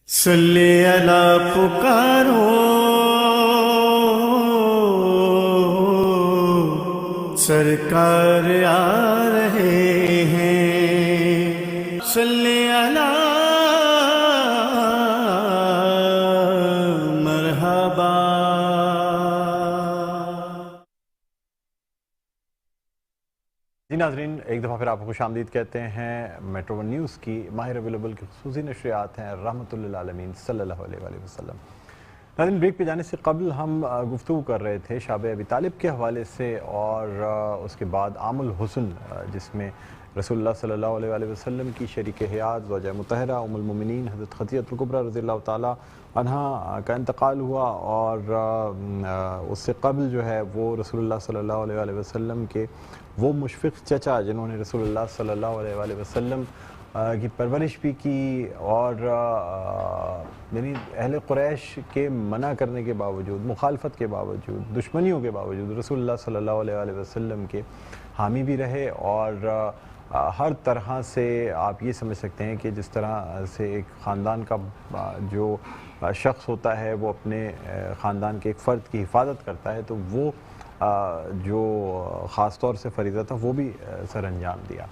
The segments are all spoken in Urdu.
صلی اللہ پکارو سرکار آ رہے ہیں، صلی اللہ مرحبا۔ جی ناظرین، ایک دفعہ پھر آپ کو خوش آمدید کہتے ہیں۔ میٹرو ون نیوز کی ماہ ربیع الاول کی خصوصی نشریات ہیں رحمۃ للعالمین صلی اللہ علیہ وآلہ وسلم۔ ناظرین، بریک پہ جانے سے قبل ہم گفتگو کر رہے تھے شاب ابی طالب کے حوالے سے، اور اس کے بعد عام الحسن جس میں رسول اللہ صلی اللہ علیہ وآلہ وسلم کی شریک حیات زوجہ مطہرہ ام المومنین حضرت خدیجہ الکبریٰ رضی اللہ تعالیٰ عنہا کا انتقال ہوا، اور اس سے قبل جو ہے وہ رسول اللہ صلی اللہ علیہ وآلہ وسلم کے وہ مشفق چچا جنہوں نے رسول اللہ صلی اللہ علیہ وآلہ وسلم کی پرورش بھی کی، اور یعنی اہل قریش کے منع کرنے کے باوجود، مخالفت کے باوجود، دشمنیوں کے باوجود رسول اللہ صلی اللہ علیہ وآلہ وسلم کے حامی بھی رہے، اور ہر طرح سے آپ یہ سمجھ سکتے ہیں کہ جس طرح سے ایک خاندان کا جو شخص ہوتا ہے وہ اپنے خاندان کے ایک فرد کی حفاظت کرتا ہے، تو وہ جو خاص طور سے فریضہ تھا وہ بھی سر انجام دیا،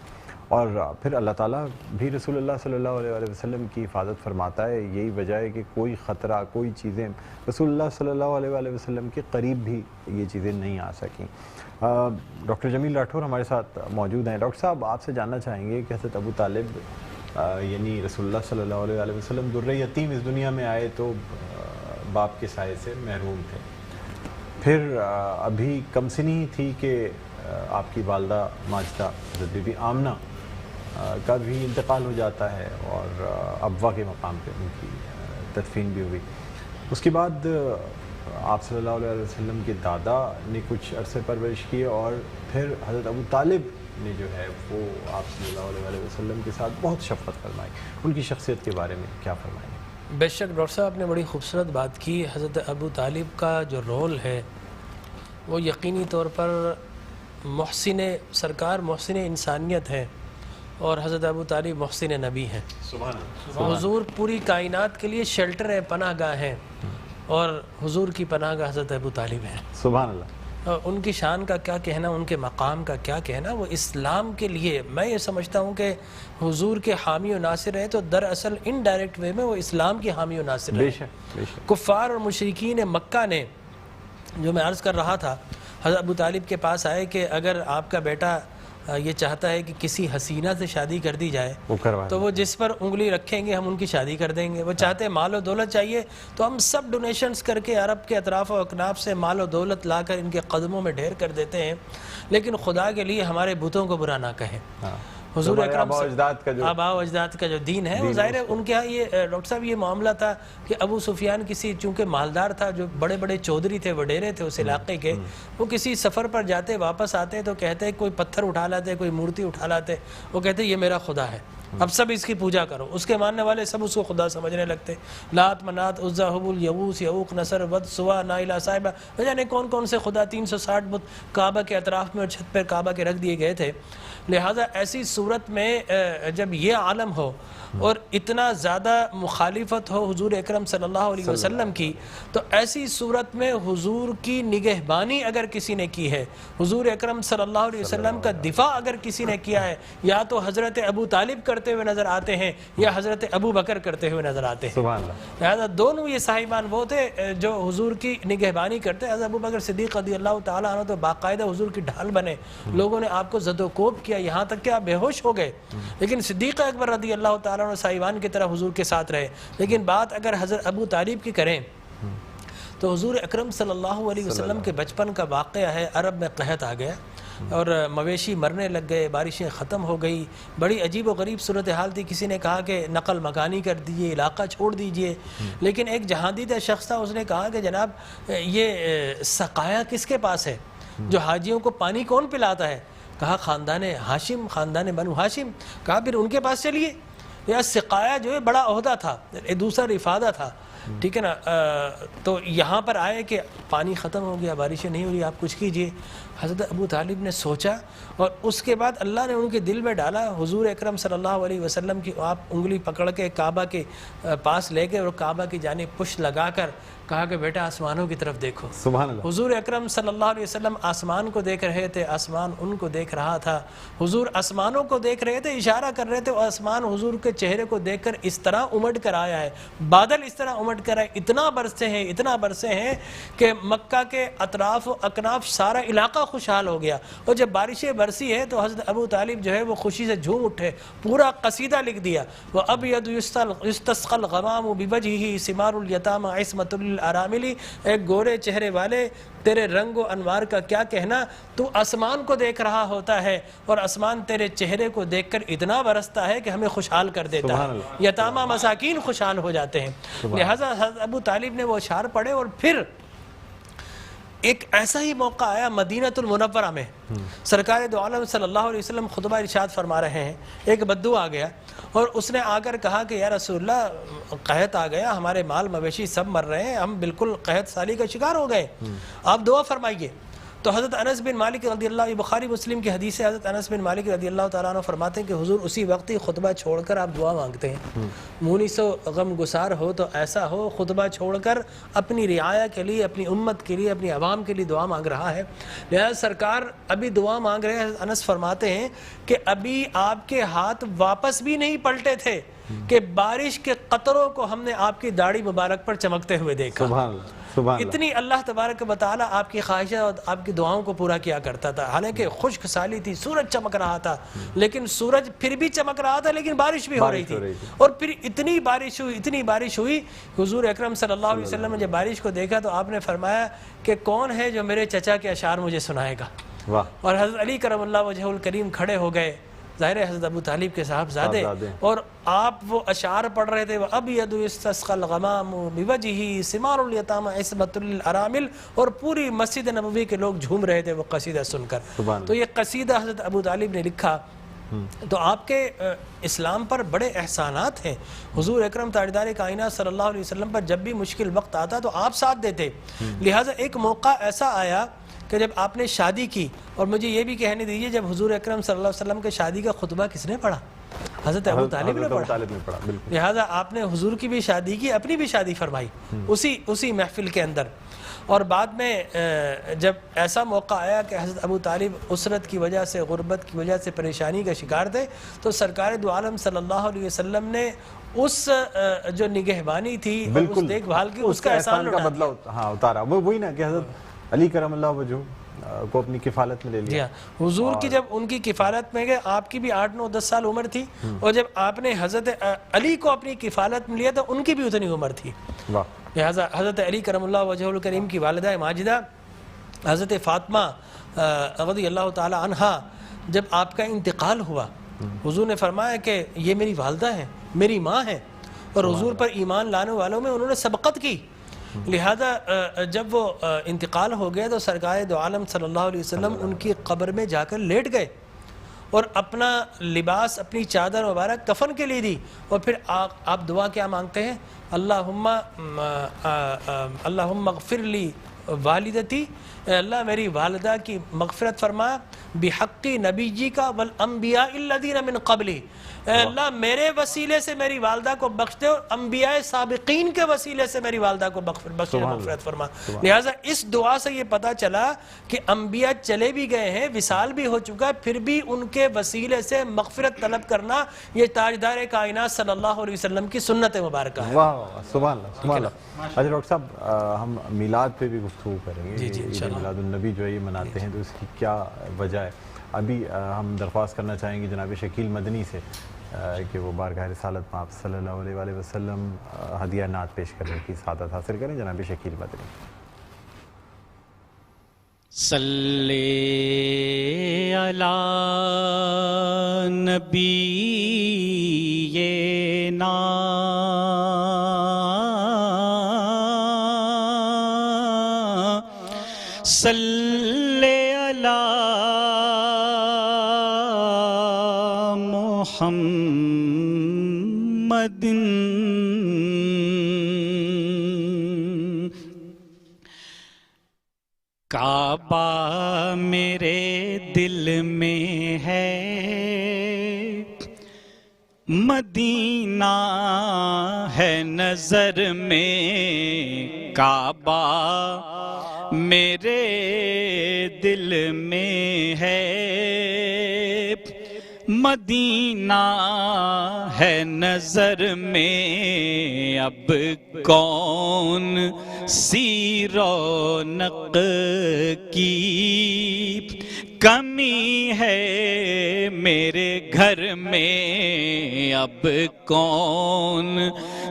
اور پھر اللہ تعالیٰ بھی رسول اللہ صلی اللہ علیہ وآلہ وسلم کی حفاظت فرماتا ہے۔ یہی وجہ ہے کہ کوئی خطرہ، کوئی چیزیں رسول اللہ صلی اللہ علیہ وآلہ وسلم کے قریب بھی یہ چیزیں نہیں آ سکیں۔ ڈاکٹر جمیل راٹھور ہمارے ساتھ موجود ہیں۔ ڈاکٹر صاحب، آپ سے جاننا چاہیں گے کہ حضرت ابو طالب یعنی رسول اللہ صلی اللہ علیہ وآلہ وسلم درِ یتیم اس دنیا میں آئے تو باپ کے سائے سے محروم تھے، پھر ابھی کم سنی تھی کہ آپ کی والدہ ماجدہ حضرت بی بی آمنہ کا بھی انتقال ہو جاتا ہے، اور ابوا کے مقام پہ ان کی تدفین بھی ہوئی۔ اس کے بعد آپ صلی اللہ علیہ وسلم کے دادا نے کچھ عرصے پرورش کی، اور پھر حضرت ابو طالب نے جو ہے وہ آپ صلی اللہ علیہ وسلم کے ساتھ بہت شفقت فرمائی۔ ان کی شخصیت کے بارے میں کیا فرمائیں گے؟ بے شک ڈاکٹر صاحب نے بڑی خوبصورت بات کی۔ حضرت ابو طالب کا جو رول ہے وہ یقینی طور پر سرکار محسن انسانیت ہے، اور حضرت ابو طالب محسن نبی ہیں۔ سبحان اللہ۔ حضور پوری کائنات کے لیے شیلٹر ہے، پناہ گاہ ہیں، اور حضور کی پناہ گاہ حضرت ابو طالب ہیں۔ سبحان اللہ۔ ان کی شان کا کیا کہنا، ان کے مقام کا کیا کہنا۔ وہ اسلام کے لیے، میں یہ سمجھتا ہوں کہ حضور کے حامی و ناصر ہیں، تو دراصل انڈائریکٹ وے میں وہ اسلام کے حامی و ناصر ہیں۔ بے شک بے شک۔ کفار اور مشرکین مکہ نے، جو میں عرض کر رہا تھا، حضرت ابو طالب کے پاس آئے کہ اگر آپ کا بیٹا یہ چاہتا ہے کہ کسی حسینہ سے شادی کر دی جائے تو وہ جس پر انگلی رکھیں گے ہم ان کی شادی کر دیں گے۔ وہ چاہتے ہیں مال و دولت چاہیے تو ہم سب ڈونیشنز کر کے عرب کے اطراف و اکناف سے مال و دولت لا کر ان کے قدموں میں ڈھیر کر دیتے ہیں، لیکن خدا کے لیے ہمارے بتوں کو برا نہ کہیں۔ حضور اکرم آباء و اجداد کا جو دین ہے، وہ ظاہر ہے ان کے ہاں یہ ڈاکٹر صاحب یہ معاملہ تھا کہ ابو سفیان کسی چونکہ مالدار تھا، جو بڑے بڑے چودھری تھے، وڈیرے تھے اس علاقے کے، وہ کسی سفر پر جاتے واپس آتے تو کہتے کوئی پتھر اٹھا لاتے، کوئی مورتی اٹھا لاتے، وہ کہتے یہ میرا خدا ہے، اب سب اس کی پوجا کرو۔ اس کے ماننے والے سب اس کو خدا سمجھنے لگتے، لات منات عزا حبل یغوث یعوق نصر ود سوا نائلہ صاحبہ، نہ جانے کون کون سے خدا، 360 بت کعبہ کے اطراف میں اور چھت پر کعبہ کے رکھ دیے گئے تھے۔ لہٰذا ایسی صورت میں جب یہ عالم ہو اور اتنا زیادہ مخالفت ہو حضور اکرم صلی اللہ علیہ وسلم کی، تو ایسی صورت میں حضور کی نگہبانی اگر کسی نے کی ہے، حضور اکرم صلی اللہ علیہ وسلم کا دفاع اگر کسی نے کیا ہے، یا تو حضرت ابو طالب کرتے ہوئے نظر آتے ہیں یا حضرت ابو بکر کرتے ہوئے نظر آتے ہیں۔ سبحان اللہ۔ لہٰذا دونوں یہ صاحبان وہ تھے جو حضور کی نگہبانی کرتے۔ حضرت ابو بکر صدیق رضی اللہ تعالیٰ عنہ تو باقاعدہ حضور کی ڈھال بنے، لوگوں نے آپ کو زد و کوب کیا، یہاں تک کہ آپ بے ہوش ہو گئے، لیکن صدیق اکبر رضی اللہ تعالیٰ عنہ صاحبان کی طرح حضور کے ساتھ رہے۔ لیکن بات اگر حضرت ابو طالب کی کریں تو حضور اکرم صلی اللہ علیہ وسلم کے بچپن کا واقعہ ہے۔ عرب میں قحط آ گیا اور مویشی مرنے لگ گئے، بارشیں ختم ہو گئی، بڑی عجیب و غریب صورتحال تھی۔ کسی نے کہا کہ نقل مکانی کر دیجیے، علاقہ چھوڑ دیجیے، لیکن ایک جہاندیدہ شخص تھا، اس نے کہا کہ جناب یہ سقایا کس کے پاس ہے، جو حاجیوں کو پانی کون پلاتا ہے؟ کہا خاندان ہاشم، خاندان بنو ہاشم۔ کہا پھر ان کے پاس چلیے۔ یا سقایا جو ہے بڑا عہدہ تھا، دوسرا رفادہ تھا، ٹھیک ہے نا. تو یہاں پر آئے کہ پانی ختم ہو گیا, بارشیں نہیں ہو رہی, آپ کچھ کیجئے. حضرت ابو طالب نے سوچا اور اس کے بعد اللہ نے ان کے دل میں ڈالا, حضور اکرم صلی اللہ علیہ وسلم کی آپ انگلی پکڑ کے کعبہ کے پاس لے گئے اور کعبہ کی جانب پشت لگا کر کہا کہ بیٹا آسمانوں کی طرف دیکھو. سبحان اللہ. حضور اکرم صلی اللہ علیہ وسلم آسمان کو دیکھ رہے تھے, آسمان ان کو دیکھ رہا تھا. حضور آسمانوں کو دیکھ رہے تھے, اشارہ کر رہے تھے, اور آسمان حضور کے چہرے کو دیکھ کر اس طرح امڈ کر آیا ہے, بادل اس طرح امڈ کر آئے, اتنا برسے ہیں کہ مکہ کے اطراف و اکناف سارا علاقہ خوشحال ہو گیا. اور جب بارشیں برسی ہے تو حضرت ابو طالب جو ہے وہ خوشی سے جھوم اٹھے, پورا قصیدہ لکھ دیا. وَأَبْيَضُ يُسْتَسْقَى الْغَمَامُ بِوَجْهِهِ ثِمَارُ الْيَتَامَى عِصْمَةٌ لِلْأَرَامِلِ. ایک گورے چہرے والے, تیرے رنگ و انوار کا کیا کہنا, تو آسمان کو دیکھ رہا ہوتا ہے اور آسمان تیرے چہرے کو دیکھ کر اتنا برستا ہے کہ ہمیں خوشحال کر دیتا ہے, یتامہ مساکین خوشحال ہو جاتے ہیں. لہذا حضرت ابو طالب نے وہ اشعار پڑھے. اور پھر ایک ایسا ہی موقع آیا مدینۃ المنورہ میں, سرکار دو عالم صلی اللہ علیہ وسلم خطبہ ارشاد فرما رہے ہیں. ایک بدو آ گیا اور اس نے آ کر کہا کہ یا رسول اللہ قحط آ گیا, ہمارے مال مویشی سب مر رہے ہیں, ہم بالکل قحط سالی کا شکار ہو گئے, آپ دعا فرمائیے. تو حضرت انس بن مالک رضی اللہ, بخاری مسلم کی حدیث ہے, حضرت انس بن مالک رضی اللہ تعالیٰ عنہ فرماتے ہیں کہ حضور اسی وقت ہی خطبہ چھوڑ کر آپ دعا مانگتے ہیں. مونس و غم گسار ہو تو ایسا ہو, خطبہ چھوڑ کر اپنی رعایا کے لیے, اپنی امت کے لیے, اپنی عوام کے لیے دعا مانگ رہا ہے. لہذا سرکار ابھی دعا مانگ رہے ہیں. انس فرماتے ہیں کہ ابھی آپ کے ہاتھ واپس بھی نہیں پلٹے تھے کہ بارش کے قطروں کو ہم نے آپ کی داڑھی مبارک پر چمکتے ہوئے دیکھا. سبحان اللہ. اتنی اللہ تبارک و تعالی آپ کی خواہشات اور آپ کی دعاؤں کو پورا کیا کرتا تھا. حالانکہ خشک سالی تھی, سورج چمک رہا تھا, لیکن سورج پھر بھی چمک رہا تھا, لیکن بارش بھی ہو رہی تھی. اور پھر اتنی بارش ہوئی حضور اکرم صلی اللہ علیہ وسلم نے جب بارش کو دیکھا تو آپ نے فرمایا کہ کون ہے جو میرے چچا کے اشعار مجھے سنائے گا. اور حضرت علی کرم اللہ وجہ الکریم کھڑے ہو گئے, ظاہر حضرت ابو طالب کے صاحبزادے, اور آپ وہ اشعار پڑھ رہے تھے. وَأَبْيَضُ يُسْتَسْقَى الْغَمَامُ بِوَجْهِهِ ثِمَارُ الْيَتَامَى عِصْمَةٌ لِلْأَرَامِلِ. اور پوری مسجد نبوی کے لوگ جھوم رہے تھے وہ قصیدہ سن کر. تو یہ قصیدہ حضرت ابو طالب نے لکھا. تو آپ کے اسلام پر بڑے احسانات ہیں. حضور اکرم تاجدار کائنات صلی اللہ علیہ وسلم پر جب بھی مشکل وقت آتا تو آپ ساتھ دیتے. لہٰذا ایک موقع ایسا آیا کہ جب آپ نے شادی کی, اور مجھے یہ بھی کہنے دیجیے جب حضور اکرم صلی اللہ علیہ وسلم کے شادی کا خطبہ کس نے پڑھا؟ حضرت ابو طالب نے پڑھا. لہٰذا آپ نے حضور کی بھی شادی کی, اپنی بھی شادی فرمائی اسی محفل کے اندر. اور بعد میں جب ایسا موقع آیا کہ حضرت ابو طالب اسرت کی وجہ سے, غربت کی وجہ سے پریشانی کا شکار تھے, تو سرکار دو عالم صلی اللہ علیہ وسلم نے اس جو نگہبانی تھی اور اس دیکھ بھال کی, اس کا احسان کا بدلہ اتارا. وہی نا کہ حضرت علی کرم اللہ وجہ کو اپنی کفالت میں لے لیا. حضور کی جب ان کی کفالت میں گئے, آپ کی بھی 8 9 10 سال عمر تھی, اور جب آپ نے حضرت علی کو اپنی کفالت میں لیا تو ان کی بھی اتنی عمر تھی. لہذا حضرت علی کرم اللہ وجہ الکریم کی والدہ ماجدہ حضرت فاطمہ رضی اللہ تعالی عنہا, جب آپ کا انتقال ہوا, حضور نے فرمایا کہ یہ میری والدہ ہیں, میری ماں ہیں, اور حضور پر ایمان لانے والوں میں انہوں نے سبقت کی. لہذا جب وہ انتقال ہو گیا تو سرکار دو عالم صلی اللہ علیہ وسلم ان کی قبر میں جا کر لیٹ گئے, اور اپنا لباس, اپنی چادر مبارک کفن کے لیے دی, اور پھر آپ دعا کیا مانگتے ہیں؟ اللہم اغفر لی والدتی, اللہ میری والدہ کی مغفرت فرما, بحقی نبی کا والانبیاء الذین من قبلی, اے اللہ میرے وسیلے سے میری والدہ کو بخش دے, اور انبیاء سابقین کے وسیلے سے میری والدہ کو بخش دے, مغفرت فرما. لہٰذا اس دعا سے یہ پتا چلا کہ انبیاء چلے بھی گئے ہیں, وصال بھی ہو چکا, پھر بھی ان کے وسیلے سے مغفرت طلب کرنا یہ تاجدار کائنات صلی اللہ علیہ وسلم کی سنت مبارکہ ہے. واہ, سبحان اللہ, سبحان اللہ. اچھا ڈاکٹر صاحب, ہم میلاد پہ بھی گفتگو کریں گے. میلاد النبی جو ہے یہ مناتے ہیں, تو اس کی کیا وجہ ہے؟ ابھی ہم درخواست کرنا چاہیں گے جناب شکیل مدنی سے کہ وہ بارگاہ رسالت میں آپ صلی اللہ علیہ وآلہ وسلم ہدیہ نعت پیش کرنے کی سعادت حاصل کریں. جناب شکیل مدنی. صلی علی نبی صلی علی محمد کعبہ میرے دل میں ہے، مدینہ ہے نظر میں، کعبہ میرے دل میں ہے، مدینہ ہے نظر میں، اب کون سی رونق کی کمی ہے میرے گھر میں، اب کون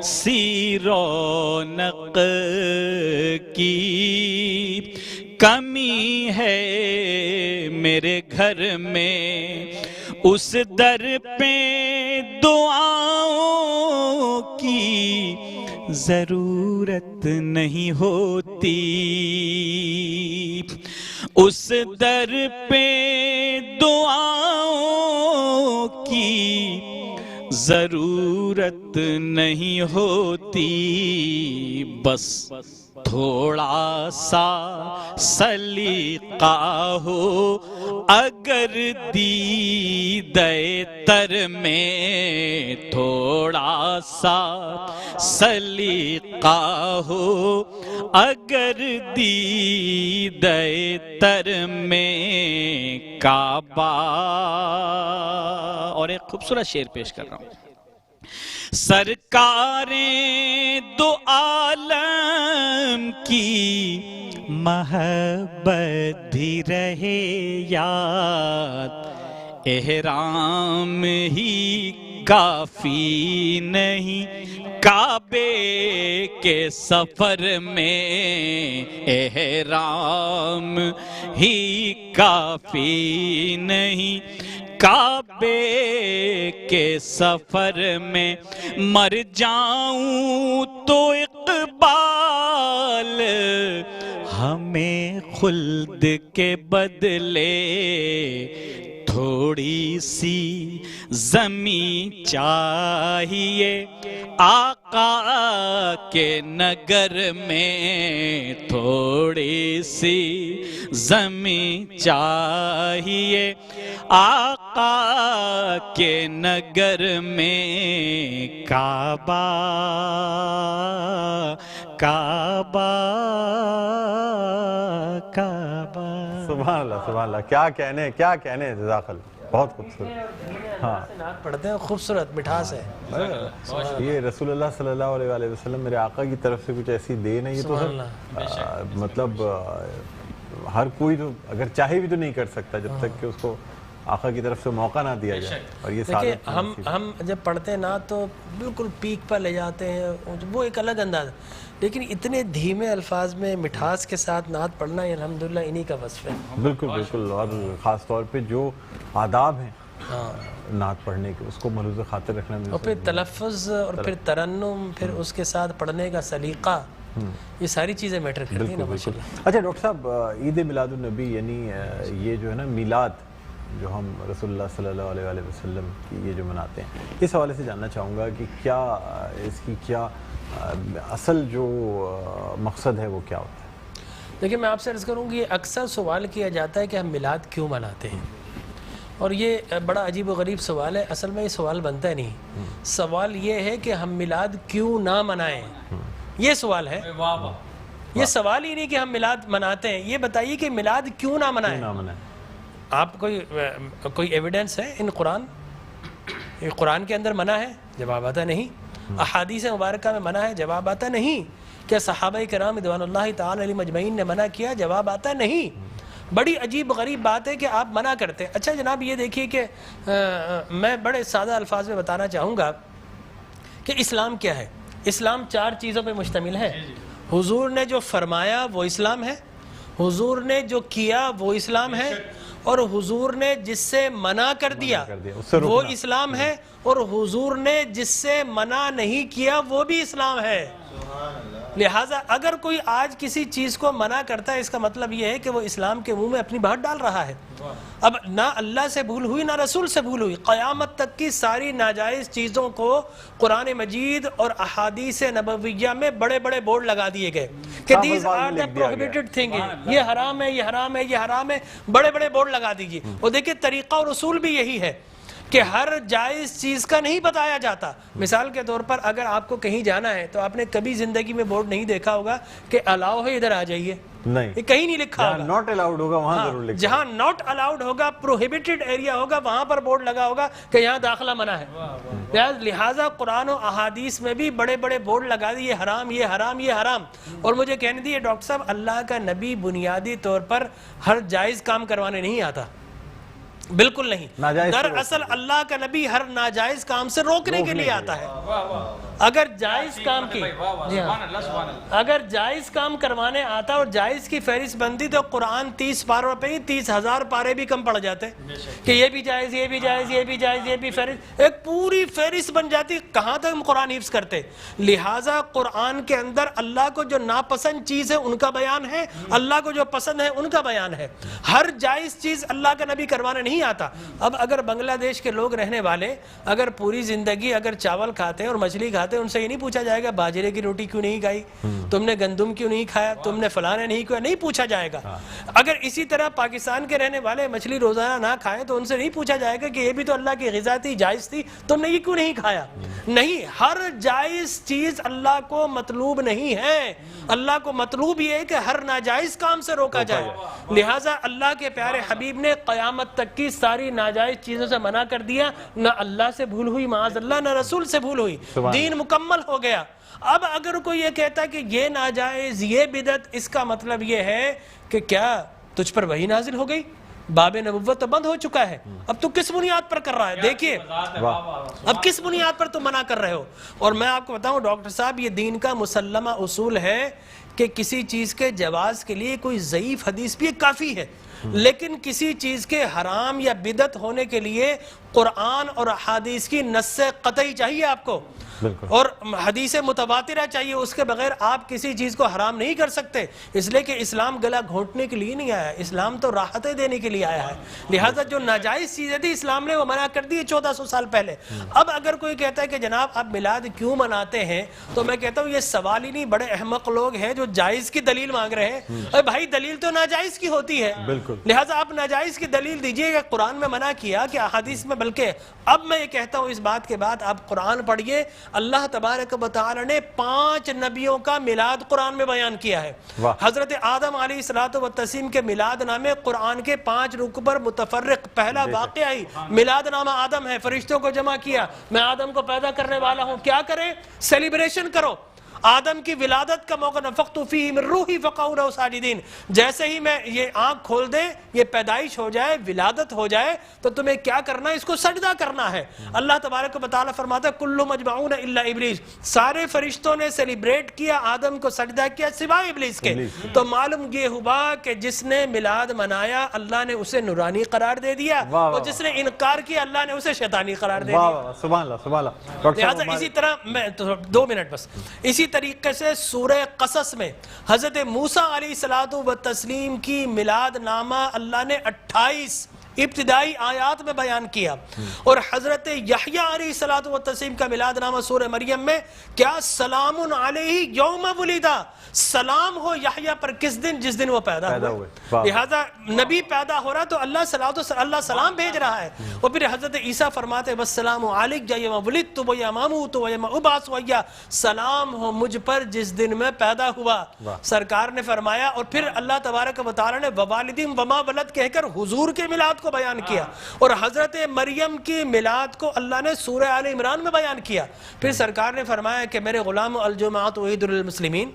سی رونق کی کمی ہے میرے گھر میں، اس در پہ دعاؤں کی ضرورت نہیں ہوتی، اس در پہ دعاؤں کی ضرورت نہیں ہوتی، بس تھوڑا سا سلیقہ ہو اگر دیدے تر میں، تھوڑا سا سلیقہ ہو اگر دیدے تر میں، کعبہ۔ اور ایک خوبصورت شعر پیش کر رہا ہوں، سرکاریں دو عالم کی محبت بھی رہے یاد، احرام ہی کافی نہیں کعبے کے سفر میں، احرام ہی کافی نہیں کعبے کے سفر میں، مر جاؤں تو اقبال ہمیں خلد کے بدلے تھوڑی سی زمین چاہیے آقا کے نگر میں، تھوڑی سی زمین چاہیے آقا کے نگر میں، کعبہ کعبہ کعبہ۔ سبحان اللہ سبحان اللہ، کیا کہنے کیا کہنے، جزاک اللہ، بہت خوبصورت۔ ہاں نعت پڑھتے ہیں، خوبصورت مٹھاس ہے، یہ رسول اللہ صلی اللہ علیہ وسلم میرے آقا کی طرف سے کچھ ایسی دین ہے، یہ تو مطلب ہر کوئی تو اگر چاہے بھی تو نہیں کر سکتا جب تک کہ اس کو آقا کی طرف سے موقع نہ دیا جائے۔ اور یہ دیکھیں ہم جب پڑھتے ہیں نعت تو بالکل پیک پر لے جاتے ہیں، وہ ایک الگ انداز، لیکن اتنے دھیمے الفاظ میں مٹھاس کے ساتھ نعت پڑھنا یہ الحمدللہ انہی کا وصف ہے۔ بالکل بالکل، اور خاص طور پہ جو آداب ہیں نعت پڑھنے کے، اس کو ملحوظ خاطر رکھنا بھی، اور پھر تلفظ اور پھر ترنم، پھر اس کے ساتھ پڑھنے کا سلیقہ، یہ ساری چیزیں میٹر کرتی ہیں نا ماشاءاللہ۔ اچھا ڈاکٹر صاحب، عید میلاد النبی یعنی یہ جو ہے نا میلاد جو ہم رسول اللہ صلی اللہ علیہ وسلم کی یہ جو مناتے ہیں، اس حوالے سے جاننا چاہوں گا کہ کیا اس کی کیا اصل جو مقصد ہے وہ کیا ہوتا ہے؟ دیکھیں میں آپ سے عرض کروں کہ اکثر سوال کیا جاتا ہے کہ ہم میلاد کیوں مناتے ہیں، اور یہ بڑا عجیب و غریب سوال ہے۔ اصل میں یہ سوال بنتا نہیں، سوال یہ ہے کہ ہم میلاد کیوں نہ منائیں، یہ سوال ہے۔ یہ سوال ہی نہیں کہ ہم میلاد مناتے ہیں، یہ بتائیے کہ میلاد کیوں نہ منائیں۔ آپ کوئی ایویڈنس ہے ان قرآن کے اندر منع ہے؟ جواب آتا نہیں۔ احادیث مبارکہ میں منع ہے؟ جواب آتا نہیں۔ کیا صحابہ کرام رضوان اللہ تعالی علیہم اجمعین نے منع کیا؟ جواب آتا نہیں۔ بڑی عجیب غریب بات ہے کہ آپ منع کرتے ہیں۔ اچھا جناب یہ دیکھیے کہ میں بڑے سادہ الفاظ میں بتانا چاہوں گا کہ اسلام کیا ہے۔ اسلام 4 چیزوں پہ مشتمل ہے۔ حضور نے جو فرمایا وہ اسلام ہے، حضور نے جو کیا وہ اسلام ہے، اور حضور نے جس سے منع کر دیا وہ اسلام ہے، اور حضور نے جس سے منع نہیں کیا وہ بھی اسلام ہے۔ لہٰذا اگر کوئی آج کسی چیز کو منع کرتا ہے، اس کا مطلب یہ ہے کہ وہ اسلام کے منہ میں اپنی بات ڈال رہا ہے۔ اب نہ اللہ سے بھول ہوئی نہ رسول سے بھول ہوئی، قیامت تک کی ساری ناجائز چیزوں کو قرآن مجید اور احادیث نبویہ میں بڑے بڑے بورڈ لگا دیے گئے کہ these are the prohibited thing, یہ حرام ہے، یہ حرام ہے، یہ حرام ہے، بڑے بڑے بورڈ لگا دیجئے. اور دیکھیں طریقہ اور اصول بھی یہی ہے کہ ہر جائز چیز کا نہیں بتایا جاتا. مثال کے طور پر اگر آپ کو کہیں جانا ہے تو آپ نے کبھی زندگی میں بورڈ نہیں دیکھا ہوگا کہ الاؤ ہے ادھر آ جائیے، نہیں، یہ کہیں نہیں لکھا ہوگا. ناٹ الاؤڈ ہوگا وہاں ضرور لکھا، جہاں ناٹ الاؤڈ ہوگا، پروہیبٹڈ ایریا ہوگا، وہاں پر بورڈ لگا ہوگا کہ یہاں داخلہ منع ہے. لہٰذا قرآن و احادیث میں بھی بڑے بڑے بورڈ لگا دی، یہ حرام، یہ حرام، یہ حرام. اور مجھے کہنے دیے ڈاکٹر صاحب، اللہ کا نبی بنیادی طور پر ہر جائز کام کروانے نہیں آتا، بالکل نہیں. دراصل اللہ کا نبی ہر ناجائز کام سے روکنے کے لیے آتا ہے. اگر جائز کام کی اگر جائز کام کروانے آتا اور جائز کی فہرست بنتی تو قرآن 30 پاروں پہ ہی 30,000 پارے بھی کم پڑ جاتے کہ یہ بھی جائز، یہ بھی جائز، یہ بھی جائز، یہ بھی فہرست، ایک پوری فہرست بن جاتی. کہاں تک ہم قرآن حفظ کرتے؟ لہٰذا قرآن کے اندر اللہ کو جو ناپسند چیز ہے ان کا بیان ہے، اللہ کو جو پسند ہے ان کا بیان ہے. ہر جائز چیز اللہ کا نبی کروانے نہیں آتا. اب اگر بنگلہ دیش کے لوگ رہنے والے اگر پوری زندگی اگر چاول کھاتے ہیں اور مچھلی کھاتے ہیں، ان سے یہ نہیں پوچھا جائے گا باجرے کی روٹی کیوں نہیں کھائی، تم نے گندم کیوں نہیں کھایا، تم نے فلانے نہیں کھایا، نہیں پوچھا جائے گا. اگر اسی طرح پاکستان کے رہنے والے مچھلی روزانہ نہ کھائیں تو ان سے نہیں پوچھا جائے گا کہ یہ بھی تو اللہ کی غذا تھی، جائز تھی، تم نے یہ کیوں نہیں کھایا. نہیں، ہر جائز چیز اللہ کو مطلوب نہیں ہے. اللہ کو مطلوب یہ ہے کہ ہر ناجائز کام سے روکا جائے. لہٰذا اللہ کے پیارے حبیب نے قیامت تک کی ساری ناجائز چیزوں سے منع کر دیا. نہ اللہ سے بھول ہوئی معاذ اللہ، نہ رسول سے بھول ہوئی، دین مکمل ہو گیا. اب اگر کوئی یہ کہتا کہ یہ ناجائز، یہ بدعت، اس کا مطلب یہ ہے کہ کیا تجھ پر وحی نازل ہو گئی؟ باب نبوت تو بند ہو چکا ہے، اب تو کس بنیاد پر کر رہا ہے؟ دیکھیے اب کس بنیاد پر تو منع کر رہے ہو. اور میں آپ کو بتاؤں ڈاکٹر صاحب، یہ دین کا مسلمہ اصول ہے کہ کسی چیز کے جواز کے لیے کوئی ضعیف حدیث بھی کافی ہے، لیکن کسی چیز کے حرام یا بدعت ہونے کے لیے قرآن اور احادیث کی نص قطعی چاہیے آپ کو، اور حدیث متواترہ چاہیے. اس کے بغیر آپ کسی چیز کو حرام نہیں کر سکتے، اس لیے کہ اسلام گلا گھونٹنے کے لیے نہیں آیا، اسلام تو راحتیں دینے کے لیے آیا ہے. لہٰذا جو ناجائز چیزیں تھی اسلام نے وہ منع کر دی 1400 سال پہلے. اب اگر کوئی کہتا ہے کہ جناب آپ میلاد کیوں مناتے ہیں، تو میں کہتا ہوں یہ سوال ہی نہیں. بڑے احمق لوگ ہیں جو جائز کی دلیل مانگ رہے ہیں. ارے بھائی دلیل تو ناجائز کی ہوتی ہے، لہٰذا آپ ناجائز کی دلیل دیجئے کہ قرآن میں منع کیا کہ احادیث میں. بلکہ اب میں یہ کہتا ہوں اس بات کے بعد آپ قرآن پڑھیے، اللہ تبارک و تعالی نے 5 نبیوں کا میلاد قرآن میں بیان کیا ہے. حضرت آدم علیہ الصلوۃ والتسلیم کے میلاد نامے قرآن کے 5 رکوع پر متفرق. پہلا واقعہ ہی میلاد نامہ آدم ہے. فرشتوں کو جمع کیا، میں آدم کو پیدا کرنے والا ہوں، کیا کریں؟ سیلیبریشن کرو. آدم کی ولادت کا موقع، نفخت فیہ من روحی فقعوا لہ ساجدین. جیسے ہی میں یہ آنکھ کھول دے، یہ پیدائش ہو جائے، ولادت ہو جائے، تو تمہیں کیا کرنا ہے؟ اس کو سجدہ کرنا ہے. اللہ تبارک و تعالیٰ فرماتا ہے کل مجمعون الا ابلیس، سارے فرشتوں نے سیلیبریٹ کیا، آدم کو سجدہ کیا سوائے ابلیس کے. تو معلوم یہ ہوا کہ جس نے میلاد منایا اللہ نے اسے نورانی قرار دے دیا، اور جس نے انکار کیا اللہ نے اسے شیطانی قرار دے دیا. سبحان اللہ سبحان اللہ. لہٰذا اسی طرح میں 2 منٹ بس، اسی طریقے سے سورہ قصص میں حضرت موسیٰ علیہ السلام کی میلاد نامہ اللہ نے 28 ابتدائی آیات میں بیان کیا. اور حضرت یحییٰ علیہ السلام کا میلاد نامہ سورہ مریم میں کیا؟ سلام علیہ یوم ولدہ، سلام ہو یحییٰ پر کس دن؟ جس دن وہ پیدا ہوئے. لہذا نبی پیدا ہو رہا تو اللہ سلام بھیج رہا ہے. اور پھر حضرت عیسیٰ فرماتے والسلام علیک یوم ولدت ویوم اموت ویوم ابعث حیٰ، سلام ہو مجھ پر جس دن میں پیدا ہوا. سرکار نے فرمایا. اور پھر اللہ تبارک و تعالی نے ووالدین وما ولد کہہ کر حضور کے میلاد کو بیان کیا. اور حضرت مریم کی میلاد کو اللہ نے سورہ آل عمران میں بیان کیا. پھر سرکار نے فرمایا کہ میرے غلام الجمعۃ عید للمسلمین.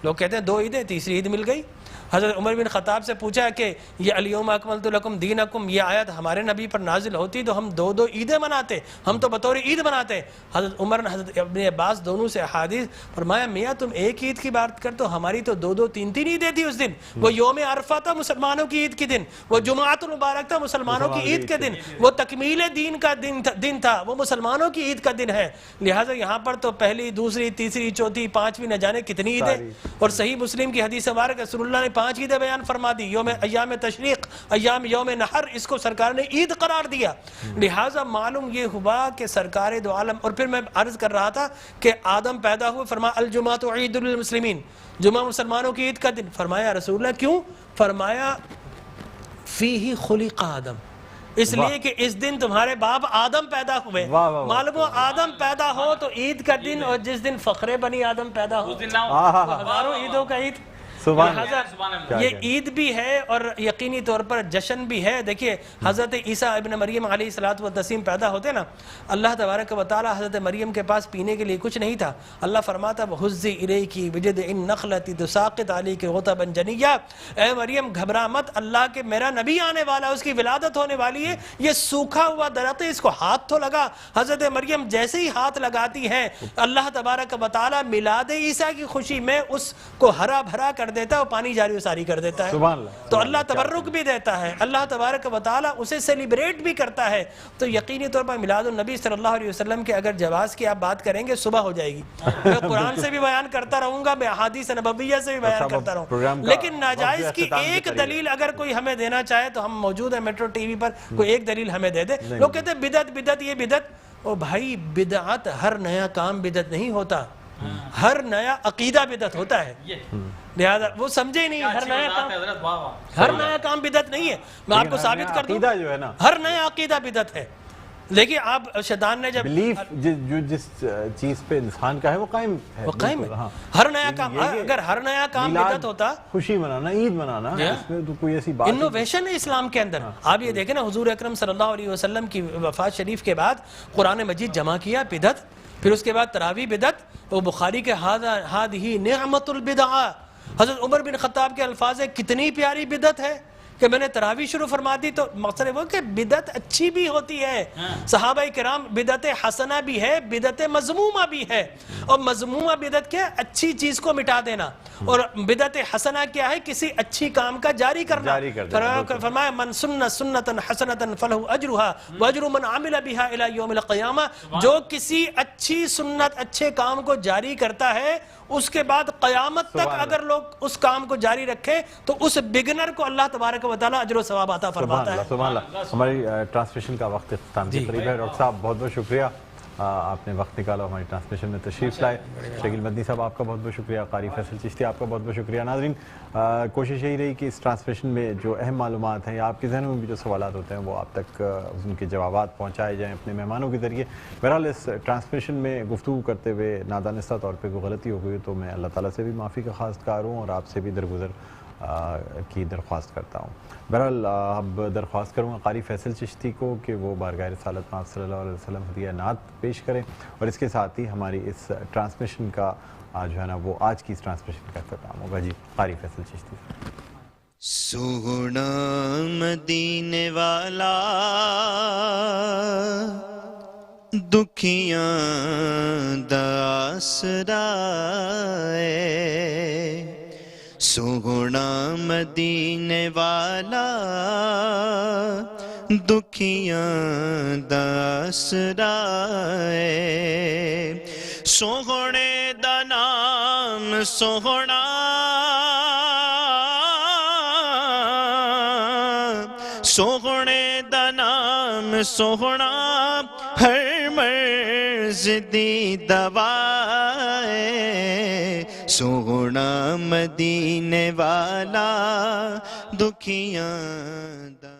لوگ کہتے ہیں 2 عیدیں، تیسری عید مل گئی. حضرت عمر بن خطاب سے پوچھا کہ یہ الیوم اکملت لکم دینکم، یہ آیت ہمارے نبی پر نازل ہوتی تو ہم 2 عیدیں مناتے، ہم تو بطور عید مناتے. حضرت عمر نے حضرت ابن عباس دونوں سے احادیث فرمایا میاں تم ایک عید کی بات کر تو ہماری تو 2 3 عیدیں تھی اس دن. وہ یوم عرفہ تھا مسلمانوں کی عید کے دن، وہ جمعۃ المبارک تھا مسلمانوں کی عید کے دن، وہ تکمیل دین کا دن تھا، وہ مسلمانوں کی عید کا دن ہے. لہٰذا یہاں پر تو پہلی، دوسری، تیسری، چوتھی، 5ویں نہ جانے کتنی عیدیں. اور صحیح مسلم کی حدیث مبارک رسول اللہ نے 5 عیدیں بیان فرما دی، یوم ایام تشریق، یوم نحر، اس کو سرکار نے عید قرار دیا۔ لہٰذا معلوم یہ ہوا کہ سرکار دو عالم، اور پھر میں عرض کر رہا تھا کہ آدم پیدا ہوئے، فرمایا الجمعۃ عید للمسلمین، جمعہ مسلمانوں کی عید کا دن۔ فرمایا رسول اللہ کیوں؟ فرمایا فیہ خلق آدم، اس لیے کہ اس دن تمہارے باپ آدم پیدا ہوئے۔ معلوم ہو آدم پیدا ہو تو عید کا دن، اور جس دن فخر بنی آدم پیدا ہو ہزاروں عیدوں کا عید۔ یہ عید بھی ہے اور یقینی طور پر جشن بھی ہے۔ دیکھیے حضرت عیسیٰ ابن مریم علیہ الصلوۃ والتسلیم پیدا ہوتے نا، اللہ تبارک و تعالی حضرت مریم کے پاس پینے کے لیے کچھ نہیں تھا، اللہ فرماتا وَحُزِّ إِلَيْكِ بِجِذْعِ النَّخْلَةِ تُسَاقِطْ عَلَيْكِ رُطَبًا جَنِيًّا، اے مریم گھبرا مت، اللہ کے میرا نبی آنے والا، اس کی ولادت ہونے والی ہے، یہ سوکھا ہوا درخت ہے، اس کو ہاتھ تو لگا۔ حضرت مریم جیسے ہی ہاتھ لگاتی ہیں، اللہ تبارک و تعالی میلاد عیسیٰ کی خوشی میں اس کو ہرا بھرا کر دیتا ہے اور پانی جاری و ساری کر دیتا ہے۔ تو اللہ تبرک بھی دیتا ہے، اللہ تبارک و تعالی اسے سیلیبریٹ بھی کرتا ہے۔ تو یقینی طور پر میلاد النبی صلی اللہ علیہ وسلم کے اگر جواز کی آپ بات کریں گے صبح ہو جائے گی، میں قرآن سے بھی بیان کرتا رہوں گا، میں احادیث نبویہ سے بھی بیان کرتا رہوں گا، لیکن ناجائز کی ایک دلیل اگر کوئی ہمیں دینا چاہے تو ہم موجود ہیں میٹرو ٹی وی پر، کوئی ایک دلیل ہمیں دے دے۔ لوگ کہتے ہیں بدعت بدعت، یہ بدعت، او بھائی بدعت ہر نیا کام بدعت نہیں ہوتا، ہر نیا عقیدہ بدعت ہوتا ہے، لہذا وہ سمجھے ہی نہیں، ہر نیا کام بدعت نہیں ہے۔ میں آپ کو ثابت کر دوں ہر نیا عقیدہ بدعت ہے۔ دیکھیے آپ شیطان نے جب بلیف جو جس چیز پہ انسان کا ہے وہ قائم ہے، وہ قائم ہے، ہر نیا کام، اگر ہر نیا کام بدعت ہوتا، خوشی منانا، عید منانا، اس میں تو کوئی ایسی بات انوویشن ہے اسلام کے اندر۔ آپ یہ دیکھیں نا حضور اکرم صلی اللہ علیہ وسلم کی وفات شریف کے بعد قرآن مجید جمع کیا، بدعت، پھر اس کے بعد تراویح بدعت، وہ بخاری کے ہذہ نعمت البدع، حضرت عمر بن خطاب کے الفاظ ہے کتنی پیاری بدعت ہے کہ میں نے تراویح شروع فرما دی۔ تو مقصد وہ کہ بدعت اچھی بھی ہوتی ہے، صحابہ کرام بدعت حسنہ بھی ہے، بدعت مذمومہ بھی ہے، اور مذمومہ بدعت کیا ہے؟ اچھی چیز کو مٹا دینا، اور بدعت حسنہ کیا ہے؟ کسی اچھی کام کا جاری کرنا۔ فرمایا من سن سنتا حسنتا فلہ اجرھا واجر من عمل بها الى یوم القیامہ، جو کسی اچھی سنت، اچھے کام کو جاری کرتا ہے، اس کے بعد قیامت تک اگر لوگ اس کام کو جاری رکھیں تو اس بگنر کو اللہ تبارک و تعالی اجر و ثواب عطا فرماتا ہے۔ سبحان اللہ۔ ہماری ٹرانسمیشن کا وقت اختتام کے قریب ہے۔ ڈاکٹر صاحب بہت بہت شکریہ، آپ نے وقت نکالا ہماری ٹرانسمیشن میں تشریف لائے۔ شکیل مدنی صاحب آپ کا بہت بہت شکریہ، قاری فیصل چشتی آپ کا بہت بہت شکریہ۔ ناظرین کوشش یہی رہی کہ اس ٹرانسمیشن میں جو اہم معلومات ہیں یا آپ کے ذہنوں میں بھی جو سوالات ہوتے ہیں وہ آپ تک ان کے جوابات پہنچائے جائیں اپنے مہمانوں کے ذریعے۔ بہرحال اس ٹرانسمیشن میں گفتگو کرتے ہوئے نادانستہ طور پہ کوئی غلطی ہو گئی تو میں اللہ تعالیٰ سے بھی معافی کا خواستگار ہوں اور آپ سے بھی درگزر کی درخواست کرتا ہوں۔ بہرحال اب درخواست کروں گا قاری فیصل چشتی کو کہ وہ بارگاہ رسالت پاک صلی اللہ علیہ وسلم ہدیہ نعت پیش کریں، اور اس کے ساتھ ہی ہماری اس ٹرانسمیشن کا جو ہے نا وہ آج کی اس ٹرانسمیشن کا اختتام ہوگا۔ جی قاری فیصل چشتی۔ سونا مدینے والا دکھیاں دا آسرا ہے، سونا مدینے والا دکھیاں دا آسرا ہے، سوہنے دا نام سوہنا سوہنے دا نام سوہنا ہر مرض دی دوا ہے، سوہنا مدینے والا دکھیاں دا